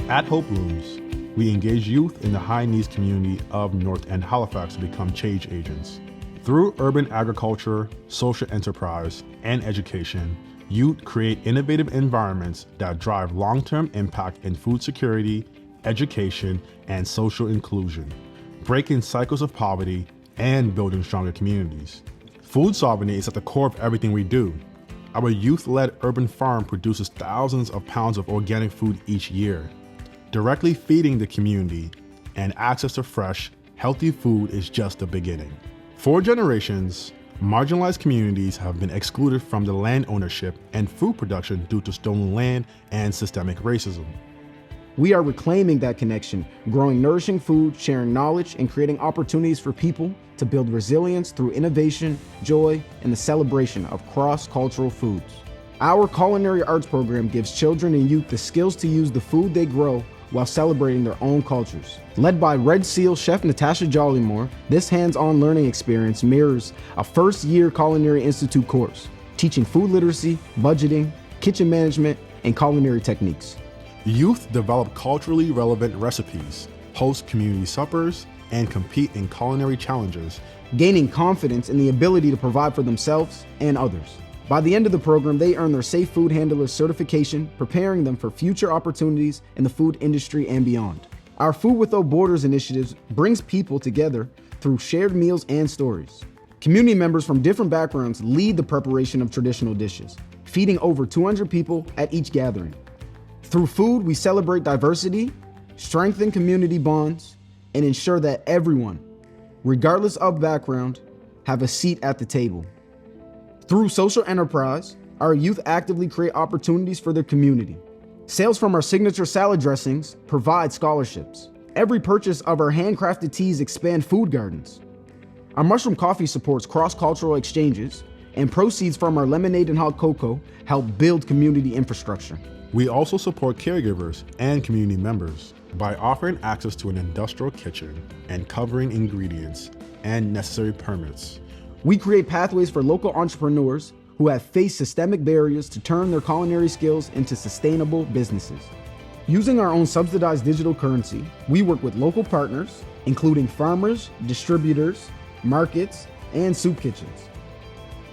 At Hope Blooms, we engage youth in the high-needs community of North End Halifax to become change agents. Through urban agriculture, social enterprise, and education, youth create innovative environments that drive long-term impact in food security, education, and social inclusion, breaking cycles of poverty and building stronger communities. Food sovereignty is at the core of everything we do. Our youth-led urban farm produces thousands of pounds of organic food each year, directly feeding the community, and access to fresh, healthy food is just the beginning. For generations, marginalized communities have been excluded from the land ownership and food production due to stolen land and systemic racism. We are reclaiming that connection, growing nourishing food, sharing knowledge, and creating opportunities for people to build resilience through innovation, joy, and the celebration of cross-cultural foods. Our culinary arts program gives children and youth the skills to use the food they grow while celebrating their own cultures. Led by Red Seal chef Natasha Jollymore, this hands-on learning experience mirrors a first-year Culinary Institute course, teaching food literacy, budgeting, kitchen management, and culinary techniques. Youth develop culturally relevant recipes, host community suppers, and compete in culinary challenges, gaining confidence in the ability to provide for themselves and others. By the end of the program, they earn their Safe Food Handler certification, preparing them for future opportunities in the food industry and beyond. Our Food Without Borders initiatives brings people together through shared meals and stories. Community members from different backgrounds lead the preparation of traditional dishes, feeding over 200 people at each gathering. Through food, we celebrate diversity, strengthen community bonds, and ensure that everyone, regardless of background, have a seat at the table. Through social enterprise, our youth actively create opportunities for their community. Sales from our signature salad dressings provide scholarships. Every purchase of our handcrafted teas expand food gardens. Our mushroom coffee supports cross-cultural exchanges, and proceeds from our lemonade and hot cocoa help build community infrastructure. We also support caregivers and community members by offering access to an industrial kitchen and covering ingredients and necessary permits. We create pathways for local entrepreneurs who have faced systemic barriers to turn their culinary skills into sustainable businesses. Using our own subsidized digital currency, we work with local partners, including farmers, distributors, markets, and soup kitchens,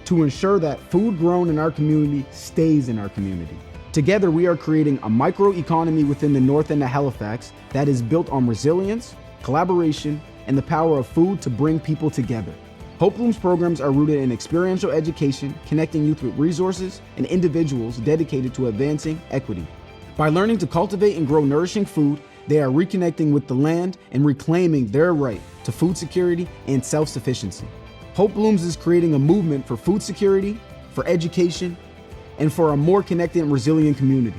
to ensure that food grown in our community stays in our community. Together, we are creating a microeconomy within the North End of Halifax that is built on resilience, collaboration, and the power of food to bring people together. Hope Blooms programs are rooted in experiential education, connecting youth with resources and individuals dedicated to advancing equity. By learning to cultivate and grow nourishing food, they are reconnecting with the land and reclaiming their right to food security and self-sufficiency. Hope Blooms is creating a movement for food security, for education, and for a more connected and resilient community.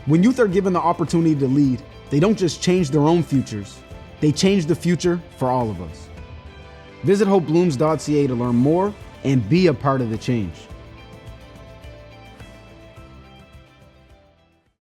When youth are given the opportunity to lead, they don't just change their own futures, they change the future for all of us. Visit hopeblooms.ca to learn more and be a part of the change.